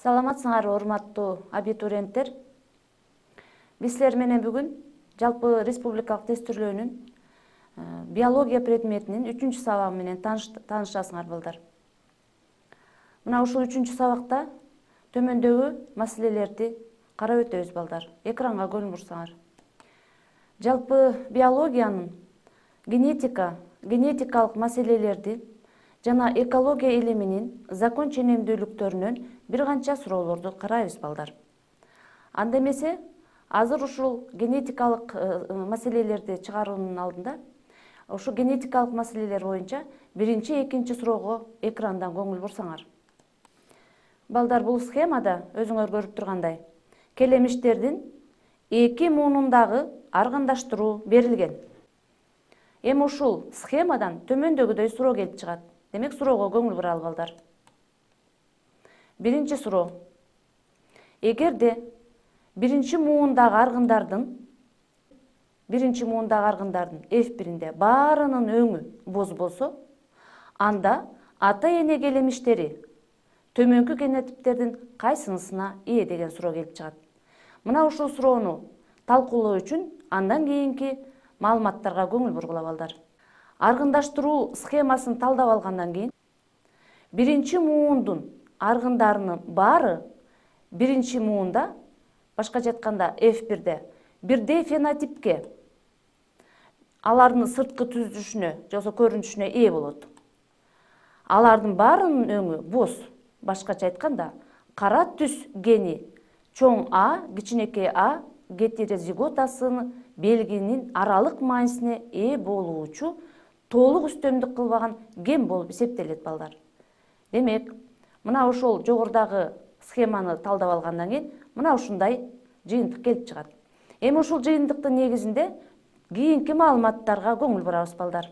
Саламатсыңар, урматтуу абитуриенттер. Биз силер менен бүгүн жалпы республикалык тестирлөөнүн биология предметинин 3 сабагы менен таанышасыңар балдар. Мына ушул 3 сабакта төмөндөгү маселелерди карап өтөбүз балдар. Экранга көңүл бурсаңар. Жалпы биологиянын генетикалык маселелерди жана экология илиминин закон ченемдүүлүктөрүнөн бир канча суроолорду карайбыз балдар. Анда эмесе азыр ушул генетикалык маселелерди чыгаруунун алдында ошо генетикалык маселелер боюнча биринчи, экинчи суроого экрандан көңүл бурсаңар. Балдар, бул схемада өзүңөр көрүп тургандай келемиштердин эки муунундагы аргындаштыруу берилген. Эми ушул схемадан төмөндөгүдөй суроо келип чыгат. Демек, суроого көңүл буралы балдар. Биринчи суроо. Эгерде биринчи муундагы аргындардын F1-inde баарынын өңү боз болсо, анда ата-эне келемиштери төмөнкү генотиптердин кайсынысына ээ деген суроо келип чыгат. Мына ушул суроону талкуулоо үчүн андан кийинки маалыматтарга көңүл бургула балдар. Аргындаштыруу схемасын талдап алгандан кийин биринчи муундун аргындарынын баары биринчи муунда, башкача айтканда F1-де бирдей фенотипке, алардын сырткы түзүлүшүнө, жоксо көрүнүшүнө ээ болот. Алардын баарынын өңү боз. Башкача айтканда, кара түс гени чоң А, кичинекей А гетерозиготасынын белгинин аралык маанисине ээ болуучу толук үстөмдүк кылбаган ген болуп эсептелет балдар. Демек, мына ошол жогорудагы схеманы талдап алгандан кийин мына ушундай жыйынтык келип чыгат. Эми ушул жыйынтыктын негизинде кийинки маалыматтарга көңүл бурабыз балдар.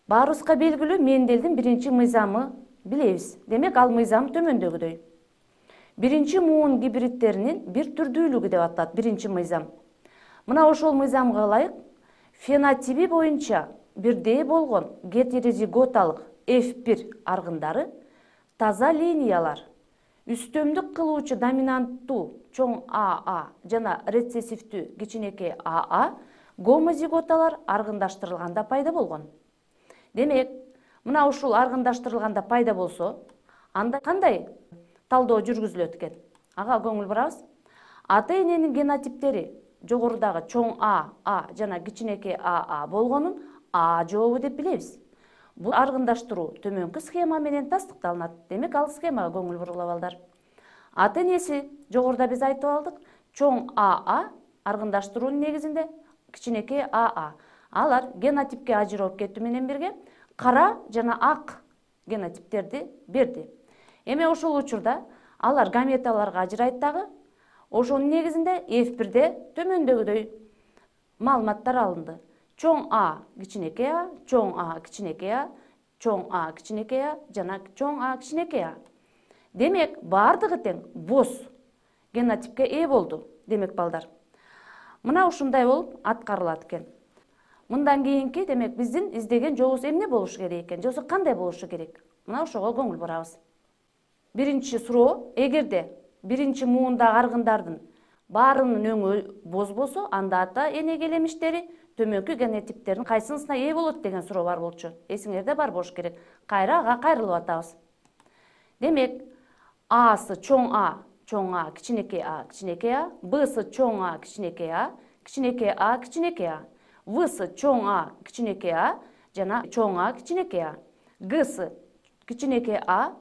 Баарыбызга белгилүү Менделдин биринчи мыйзамы билебиз. Демек, ал мыйзам төмөндөгүдөй. Биринчи муун гибридтеринин бир түрдүүлүгү деп аталат биринчи мыйзам. Мына ошол мыйзамга ылайык фенотипи боюнча бирдей болгон гетерозиготалык F1 аргындары таза линиялар, үстөмдүк кылуучу доминанттуу чоң АА жана рецессивдүү кичинекей АА гомозиготалар аргындаштырылганда пайда болгон. Демек, мына ушул аргындаштырылганда пайда болсо, анда кандай талдоо жүргүзүлөт экен? Ага көңүл бурабыз. Ата-эненин генотиптери жогорудагы чоң А жана кичинекей АА болгонун А жообу деп билебиз. Бул аргындаштыруу төмөнкү схема менен тастыкталынат. Демек, ал схемага көңүл бургула балдар. Ата-энеси жогоруда биз айтып алдык, чоң АА аргындаштыруунун негизинде кичинекей АА. Алар генотипке ажырап кетүү менен бирге кара жана ак генотиптерди берди. Эми ошол учурда алар гаметаларга ажырайт дагы. Ошонун негизинде F1-де төмөндөгүдөй маалыматтар алынды. Чоң А кичинекей А, чоң А кичинекей А, чоң А кичинекей А жана чоң А кичинекей А. Демек, бардыгы тең боз генотипке ээ болду. Демек, балдар, мына ушундай болуп аткарылат экен. Мындан кийинки, демек, биздин издеген жолубуз эмне болушу керек экен, жоксо кандай болушу керек? Мына ошого көңүл бурабыз. Биринчи суроо, эгерде биринчи муундагы аргындардын баарынын өңү боз болсо, анда ата-эне келемиштери төмөнкү генотиптердин кайсынысына ээ болот деген суроо бар болчу. Эсиңерде бар болуш керек. Кайра ага кайрылып атабыз. Демек, Асы чоң А, кичинекей А, кичинекей А, Бсы чоң А, кичинекей А, кичинекей А, кичинекей А, Всы чоң А, кичинекей А, жана чоң А, кичинекей А, Гсы кичинекей А,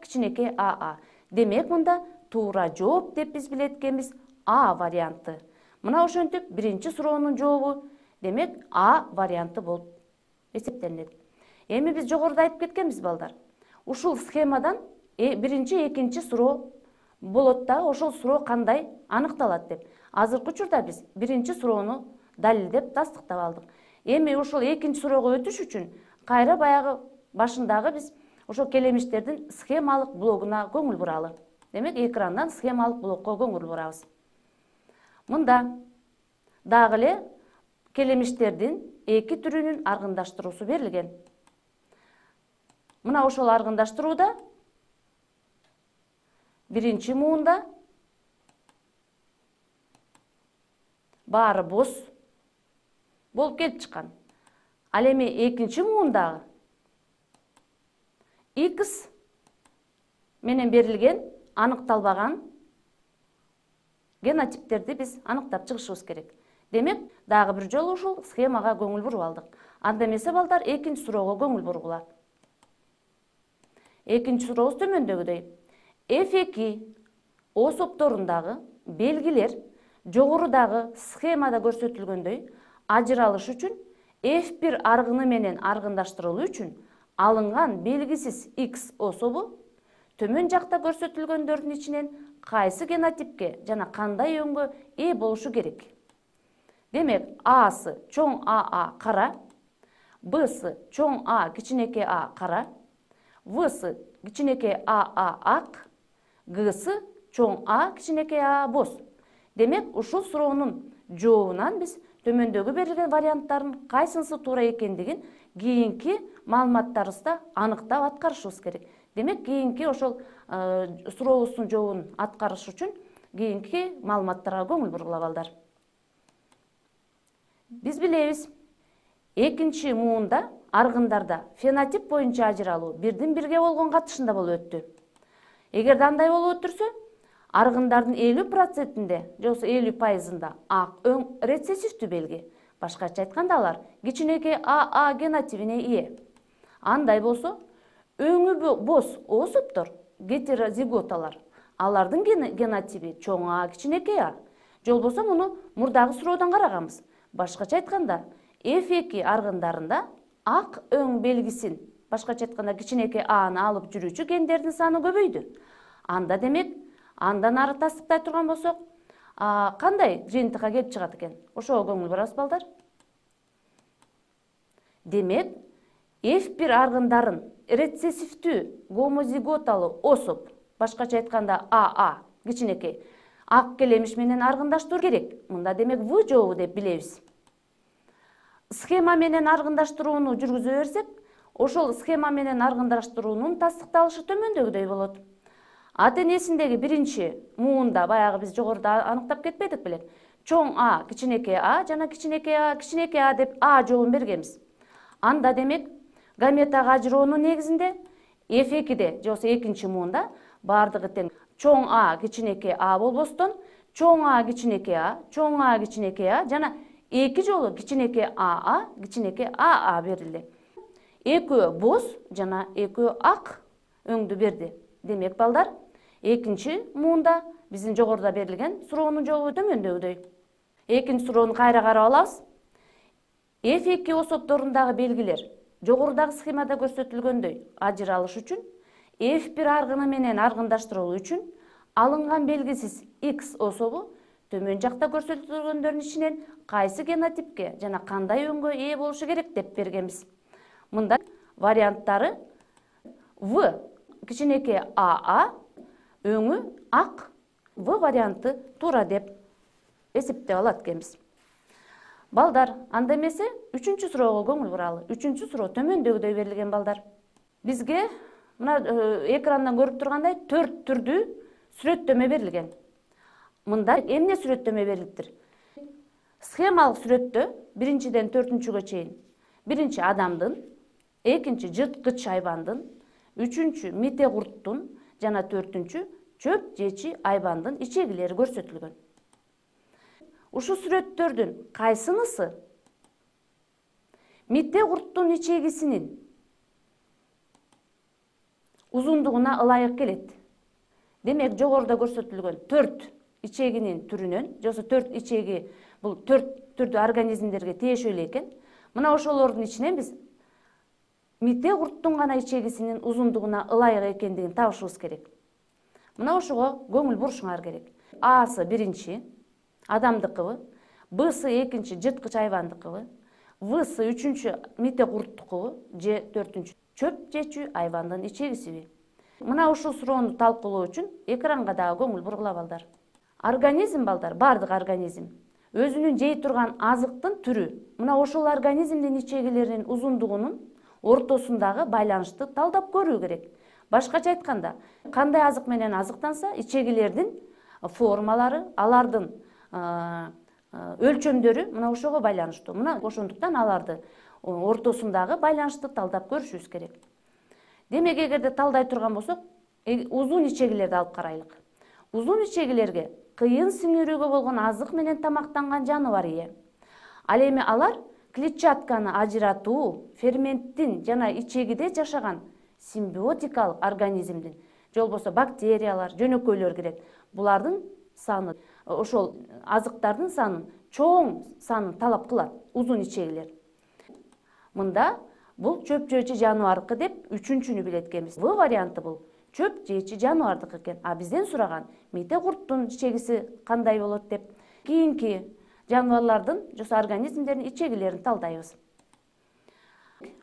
кичинекей АА. Демек, мында туура жооп деп биз билет экенбиз А варианты. Мына ошентип биринчи суроонун жообу, демек, А варианты болуп эсептелинет. Эми биз жогоруда айтып кеткенбиз балдар. Ушул схемадан биринчи, экинчи суроо болот да, ошол суроо кандай аныкталат деп. Азыркы учурда биз биринчи суроону далилдеп тастыктап алдык. Эми ушул экинчи суроого өтүш үчүн кайра баягы башындагы биз ошол келемиштердин схемалык блогуна көңүл буралы. Демек, экрандан схемалык блокко көңүл бурабыз. Мында дагы эле келемиштердин эки түрүнүн аргындаштыруусу берилген. Мына ошол аргындаштырууда Birinci muunda baары boz болуп келип чыккан. Ал эми экинчи муундагы X менен берилген аныкталбаган генотиптерди биз аныктап чыгышыбыз керек. Демек, дагы бир жолу ушул схемага көңүл буруп алдык. Анда эмесе балдар экинчи суроого көңүл бургула. Экинчи сурообуз төмөндөгүдөй. F2 особторундагы белгилер жогорудагы схемада көрсөтүлгөндөй ажыралыш үчүн F1 аргыны менен аргындаштырылуу үчүн алынган белгисиз X особу төмөн жакта көрсөтүлгөндөрдүн ичинен кайсы генотипке жана кандай өңгө ээ болушу керек? Демек, A'сы чоң АА кара, Б'сы чоң А кичинекей а кара, В'сы кичинекей АА ак, Г'сы чоң А кичинекей а боз. Демек, ушул суроонун жообунан биз төмөндөгү берилген варианттардын кайсынысы туура экендигин кийинки маалыматтарыбызда аныктап аткарышыбыз керек. Демек, кийинки ошол сурообуздун жообун аткарыш үчүн кийинки маалыматтарга көңүл бургула балдар. Биз билебиз, экинчи муунда аргындарда фенотип боюнча ажыралуу бирдин бирге болгон катышында болуп өттү. Эгерде андай болуп өтүрсө, аргындардын 50%-inde, жоксо 50%-ында ак өң рецессивдүү белги. Башкача айтканда алар кичинекей АА генотипине ээ. Андай болсо, өңү боз особтор, гетерозиготалар, алардын генотипи чоң А кичинекей а. Жол болсо муну мурдагы суроодон караганбыз. Башкача айтканда, F2 аргындарында ак өң белгисин, башкача айтканда кичинекей A'ны алып жүрүүчү гендердин саны көбөйдү. Анда демек, андан ары тастыктай турган болсок, кандай жыйынтыкка келип чыгат экен? Ошого көңүл бурабыз балдар. Демек, F1 аргындарын рецессивдүү гомозиготалуу осоп, башкача айтканда АА кичинекей ак келемиш менен аргындаштыруу керек. Мында демек В жообу деп билебиз. Схема менен аргындаштырууну жүргүзө берсек, ошол схема менен аргындаштыруунун тастыкталышы төмөндөгүдөй болот. АТН-синдеги биринчи муунда баягы биз жогоруда аныктап кетпедик беле? Чоң А кичинекей а жана кичинекей А деп А жообун бергенбиз. Анда демек гаметага ажыроонун негизинде F2-де, жоксо экинчи муунда бардыгы тең чоң А кичинекей А болбостон, чоң А кичинекей А жана эки жолу кичинекей АА, кичинекей АА берилди. Экөө боз жана экөө ак өңдү берди. Демек балдар, экинчи муунда биздин жогоруда берилген суроонун жообу төмөндөгүдөй. Экинчи суроону кайра карап алабыз. F2 особторундагы белгилер жогорудагы схемада көрсөтүлгөндөй ажыралыш үчүн F1 аргыны менен аргындаштырылуу үчүн алынган белгисиз X особу төмөн жакта көрсөтүлгөндөрдүн ичинен кайсы генотипке жана кандай өңгө ээ болушу керек деп бергенбиз. Мында варианттары В кичинекей АА, өңү ак, В варианты туура деп эсептеп алат экенбиз. Балдар, анда эмесе үчүнчү суроого көңүл буралы. Үчүнчү суроо төмөндөгүдөй берилген балдар. Бизге мына экрандан көрүп тургандай 4 түрдүү сүрөттөмө берилген. Мында эмне сүрөттөмө берилиптир? Схемалык сүрөттө 1-ден 4-гө чейин биринчи адамдын, экинчи жырткыч айбандын, үчүнчү мите курттун жана төртүнчү чөп жечи айбандын ичегилери көрсөтүлгөн. Ушул сүрөттөрдүн кайсынысы мите курттун ичегисинин узундугуна ылайык келет? Демек, жогоруда көрсөтүлгөн 4 ичегинин түрүнөн, жоксо 4 ичеги бул 4 түрдүү организмдерге тиешелүү экен. Мына ошолордун ичинен биз мите курттун гана ичегисинин узундугуна ылайык экендигин табышыбыз керек. Мына ошого көңүл бурушуңар керек. Асы биринчи адамдыкыбы, Б'сы экинчи жырткыч айбандыкыбы, В'сы үчүнчү мите курттукубу же төртүнчү чөп жечү айбандын ичегисиби? Мына ушул суроону талкуулоо үчүн экранга дагы көңүл бургула балдар. Организм балдар, бардык организм өзүнүн жей турган азыктын түрү мына ошол организмдин ичегилеринин узундугунун ортосундагы байланышты талдап көрүү керек. Башкача айтканда, кандай азык менен азыктанса, ичегилердин формалары, алардын өлчөмдөрү мына ошого байланыштуу. Мына ошондуктан аларды ортосундагы байланышты талдап көрүшүбүз керек. Демек, эгерде талдай турган болсок, узун ичегилерди алып карайлык. Узун ичегилерге кыйын сиңирүүгө болгон азык менен тамактанган жаныбар ээ. Ал эми алар клетчатканы ажыратуу, ферменттин жана ичегиде жашаган симбиотикалык организмдин, же болбосо бактериялар, жөнөкөйлөр кирет. Булардын саны, ошол азыктардын санын, чоң санын талап кылат узун ичегилер. Мында бул чөп жөөчү жаныбардыкы деп үчүнчүнү билет экенбиз. В варианты бул чөп жээчи жаныбардыкы экен. А бизден сураган мите курттун ичегиси кандай болот деп кийинки жаныбарлардын жосо организмдердин ичегилерин талдайбыз.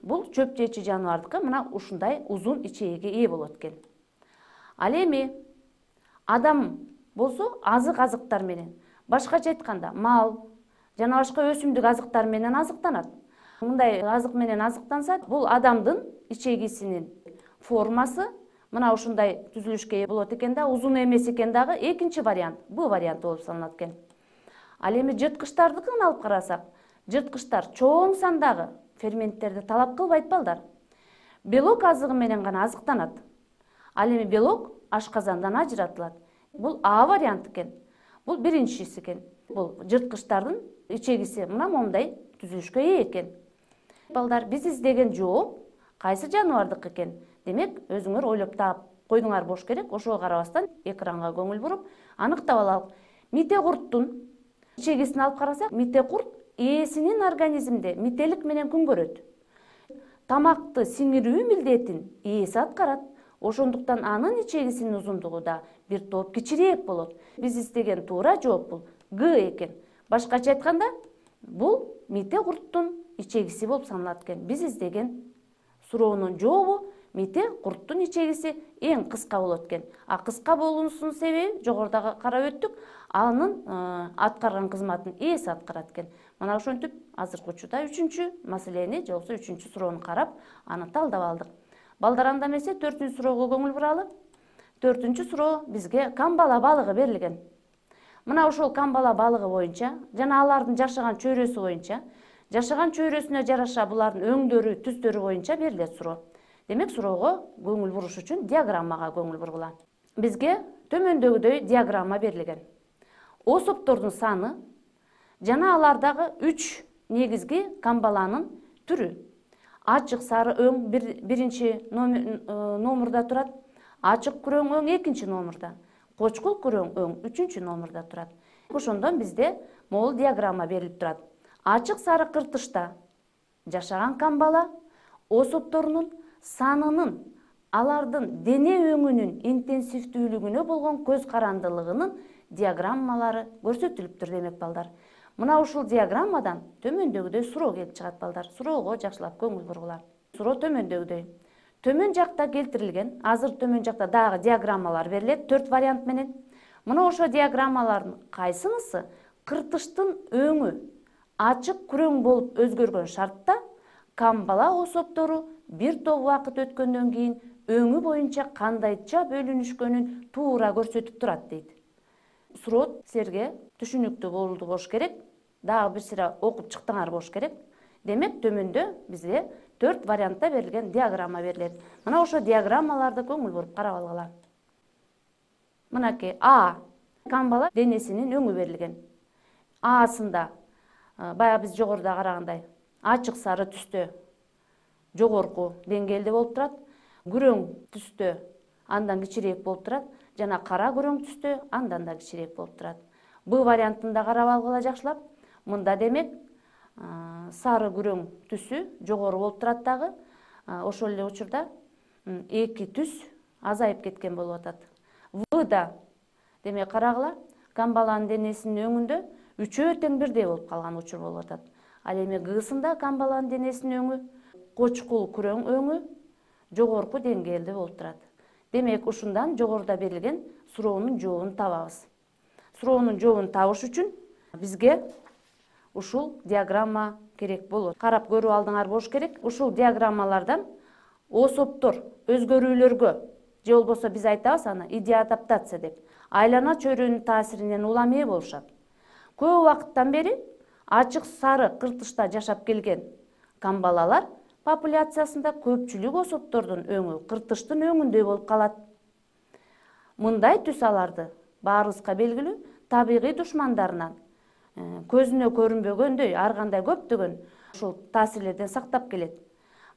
Бул чөп жээчи жаныбардыкы мына ушундай узун ичегиге ээ болот экен. Ал эми адам болсо азыктар менен, башкача айтканда мал жана башка өсүмдүк азыктар менен азыктанат. Мындай азык менен азыктанса, бул адамдын ичегисинин формасы мына ушундай түзүлүшкө ээ болот экен да, узун эмес экен дагы экинчи вариант, Б варианты болуп саналат экен. Ал эми жырткычтардыкын алып карасак, жырткычтар чоң сандагы ферменттерди талап кылбайт балдар. Белок азыгы менен гана азыктанат. Ал эми белок ашказандан ажыратылат. Бул А вариант экен. Бул биринчиси экен. Бул жырткычтардын ичегиси мына момундай түзүлүшкө ээ экен. Балдар, биз издеген жооп кайсы жаныбардыкы экен? Демек, өзүңөр ойлоп таап койдуңар болуш керек. Ошого карабастан экранга көңүл буруп, аныктап алалык. Мите курттун ичегисин алып карасак, мите курт ээсинин организмде мителик менен күн көрөт. Тамакты сиңирүү милдетин ээси аткарат. Ошондуктан анын ичегисинин узундугу да бир топ кичирээк болот. Биз издеген туура жооп бул Г экен. Башкача айтканда, бул мите курттун ичегиси болуп саналат экен. Биз издеген суроонун жообу мите курттун ичегиси эң кыска болот экен. А кыска болуусунун себеби жогоруда карап өттүк, анын аткарган кызматын ээси аткарат экен. Мына ошентип азыркы учурда үчүнчү маселени, же болбосо үчүнчү суроону карап, аны талдап алдык. Балдар, анда эмесе 4-үнчү суроого көңүл буралы. 4-үнчү суроо бизге камбала балыгы берилген. Мына ошол камбала балыгы боюнча жана алардын жашаган чөйрөсү боюнча, жашаган чөйрөсүнө жараша булардын өңдөрү, түстөрү боюнча берилет суроо. Демек, суроого көңүл буруш үчүн диаграммага көңүл бургула. Бизге төмөндөгүдөй диаграмма берилген. Особтордун саны жана алардагы 3 негизги камбаланын түрү. Ачык сары өң биринчи номурда турат, ачык күрөң өң экинчи номурда, кочкул күрөң өң үчүнчү номурда турат. Ошондон бизде могул диаграмма берилип турат. Ачык сары кыртышта жашаган камбала особторунун санынын, алардын дене өңүнүн интенсивдүүлүгүнө болгон көз карандылыгынын диаграммалары көрсөтүлүптүр демек балдар. Мына ушул диаграммадан төмөндөгүдөй суроо келип чыгат балдар. Суроого жакшылап көңүл бургула. Суроо төмөндөгүдөй. Төмөн жакта келтирилген, азыр төмөн жакта дагы диаграммалар берилет 4 вариант менен. Мына ошо диаграммалардын кайсынысы кыртыштын өңү ачык күрөң болуп өзгөргөн шартта камбала особтору бир топ убакыт өткөндөн кийин өңү боюнча кандайча бөлүнүшкөнүн туура көрсөтүп турат дейт. Суроо силерге түшүнүктүү болуш керек. Дагы бир сыра окуп чыктыңар болуш керек. Демек, төмөндө бизге 4 вариантта берилген диаграмма берилет. Мына ошо диаграммаларды көңүл буруп карап алгыла. Мынакей А камбала денесинин өңү берилген. Аасында баягы биз жогоруда карагандай ачык сары түстө жогорку деңгээлде болуп турат, күрөң түстө андан кичирээк болуп турат, жана кара күрөң түстө андан да кичирээк болуп турат. Б вариантында карап алгыла жакшылап. Мында демек сары күрөң түсү жогору болуп турат дагы. Ошол эле учурда эки түс азайып кеткен болуп атат. В-да демек карагыла, камбаланын денесинин өңүндө үчөө тең бирдей болуп калган учур болуп атат. Ал эми Г-сында камбаланын денесинин өңү кочкул күрөң өңү жогорку деңгээлде болуп турат. Демек, ушундан жогоруда берилген суроонун жообун табабыз. Суроонун жообун табыш үчүн бизге ушул диаграмма керек болот. Карап көрүп алдыңар болуш керек. Ушул диаграммалардан особтор өзгөрүүлөргө же болбосо биз айтабыз аны идиадаптация деп. Айлана чөйрөнүн таасиринен уламый болушат. Көп убакыттан бери ачык сары кыртышта жашап келген камбалалар популяциясында көпчүлүк особтордун өңү кыртыштын өңүндөй болуп калат. Мындай түс аларды баарыбызга белгилүү табигый душмандарынан көзүнө көрүнбөгөндөй ар кандай көптөгөн ушул таасирлерден сактап келет.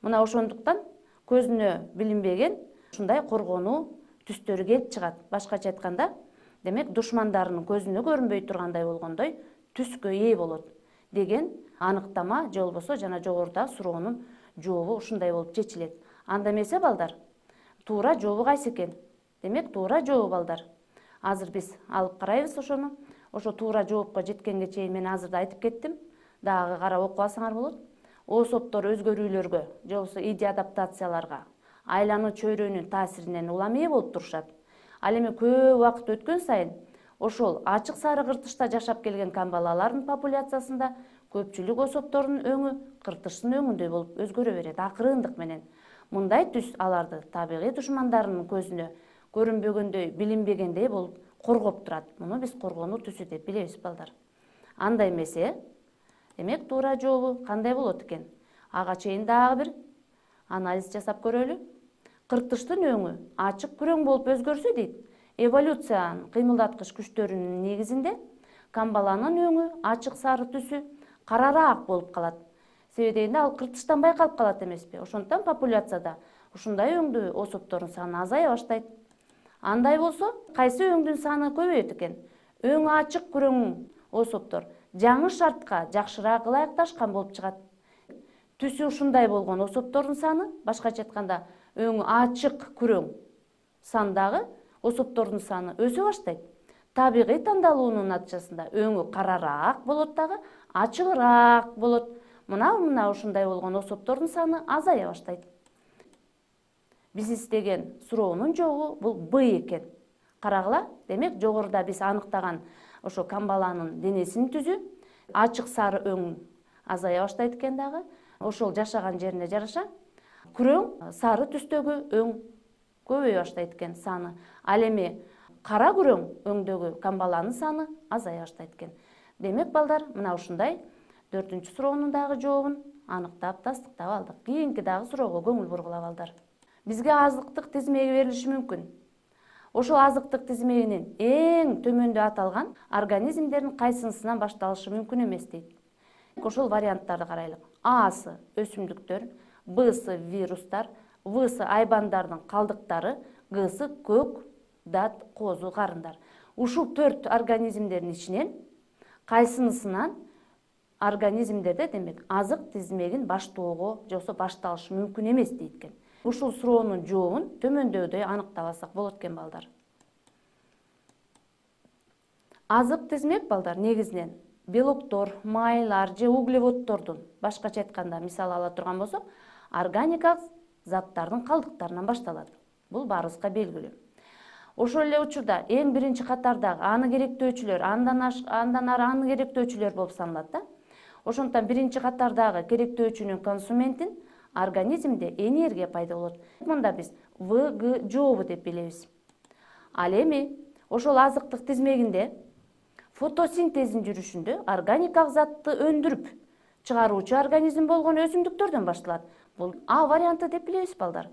Мына ошондуктан көзүнө билинбеген ушундай коргонуу түстөрү келип чыгат. Башкача айтканда, демек душмандарынын көзүнө көрүнбөй тургандай болгондой түскө ээ болот деген аныктама же болбосо жана жогорудагы суроонун жообу ушундай болуп чечилет. Анда эмесе балдар, туура жообу кайсы экен? Демек туура жообу балдар. Азыр биз алып карайбыз ошону. Ошо туура жоопко жеткенге чейин мен азыр да айтып кеттим. Дагы карап окуп алсаңар болот. Особтор өзгөрүүлөргө же болбосо идиадаптацияларга айлануу чөйрөнүн таасиринен уламый болуп турушат. Ал эми көп убакыт өткөн сайын ошол ачык сары кыртышта жашап келген камбалалардын популяциясында көпчүлүк особтордун өңү кыртыштын өңүндөй болуп өзгөрө берет акырындык менен. Мындай түс аларды табигый душмандарынын көзүнө көрүнбөгөндөй, билинбегендей болуп коргоп турат. Муну биз коргонуу түсү деп билебиз балдар. Анда эмесе, демек туура жообу кандай болот экен? Ага чейин дагы бир анализ жасап көрөлү. Кыртыштын өңү ачык күрөң болуп өзгөрсө дейт, эволюциянын кыймылдаткыч күчтөрүнүн негизинде камбаланын өңү ачык сары түсү карараак болуп калат. Себеби дегенде ал кыртыштан байкалып калат эмеспи? Ошондуктан популяцияда ушундай өңдүү особтордун саны азая баштайт. Андай болсо, кайсы өңдүн саны көбөйөт экен? Өңү ачык күрөң особтор жаңы шартка жакшыраак ылайыкташкан болуп чыгат. Түсү ушундай болгон особтордун саны, башкача айтканда, өңү ачык күрөң сандагы особтордун саны өсө баштайт. Табигый тандалуунун натыйжасында өңү карараак болот дагы, ачыгыраак болот. Мына ушундай болгон особтордун саны азая баштайт. Биз издеген суроонун жообу бул Б экен. Карагыла, демек жогоруда биз аныктаган ошо камбаланын денесинин түзү ачык сары өң азая баштайт экен дагы. Ошол жашаган жерине жараша күрөң сары түстөгү өң көбөйө баштайт экен саны. Ал эми кара күрөң өңдөгү камбаланын саны азая баштайт экен. Демек балдар, мына ушундай 4-чү суроонун дагы жообун аныктап, тастыктап алдык. Кийинки дагы суроого көңүл бургула балдар. Бизге азыктык тизмеги берилиши мүмкүн. Ошол азыктык тизмегинин эң төмөндө аталган организмдердин кайсынысынан башталышы мүмкүн эмес дейт. Ошол варианттарды карайлык. Асы өсүмдүктөр, Бсы вирустар, Всы айбандардын калдыктары, Гсы көк, дат, козу, карындар. Ушул 4 организмдердин ичинен кайсынысынан организмдерде демек азык тизмегин баштоого же болбосо башталышы мүмкүн эмес дейт экен. Ушул суроонун жообун төмөндөгүдөй аныктап алсак болот экен балдар. Азык тизмек балдар негизинен белоктор, майлар же углеводтордун, башкача айтканда мисал ала турган болсок, органикалык заттардын калдыктарынан башталат. Бул баарыбызга белгилүү. Ошол эле учурда эң биринчи катардагы аны керектөөчүлөр, андан ары аны керектөөчүлөр болуп саналат да. Ошондуктан биринчи катардагы керектөөчүнүн консументин организмде энергия пайда болот. Мында биз ВГ жообу деп билебиз. Ал эми ошол азыктык тизмегинде фотосинтездин жүрүшүндө органикалык затты өндүрүп чыгаруучу организм болгон өсүмдүктөрдөн башталат. Бул А варианты деп билебиз балдар.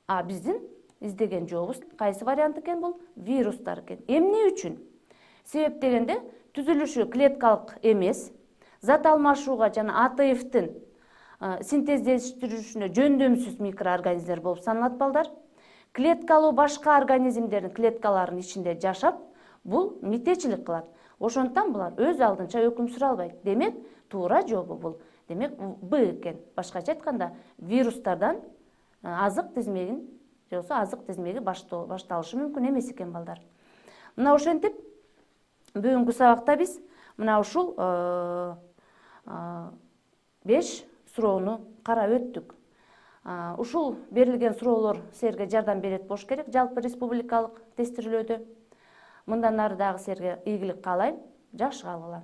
А биздин издеген жообубуз кайсы вариант экен? Бул вирустар экен. Эмне үчүн? Себеп дегенде түзүлүшү клеткалык эмес, зат алмашууга жана АТФтин синтездештирүүсүнө жөндөмсүз микроорганизмдер болуп саналат балдар. Клеткалуу башка организмдердин клеткаларынын ичинде жашап, бул митечилик кылат. Ошондуктан булар өз алдынча өкүм сүрө албайт. Демек, туура жообу бул. Демек, Б экен. Башкача айтканда, вирустардан азык тизмегин же болбосо азык тизмеги башталышы мүмкүн эмес экен балдар. Мына ошентип, бүгүнкү сабакта биз мына ушул 5 суроону карап өттүк. Ушул берилген суроолор силерге жардам берет болуш керек жалпы республикалык тестирлөөдө. Мындан ары дагы силерге ийгилик каалайм. Жакшы калгыла.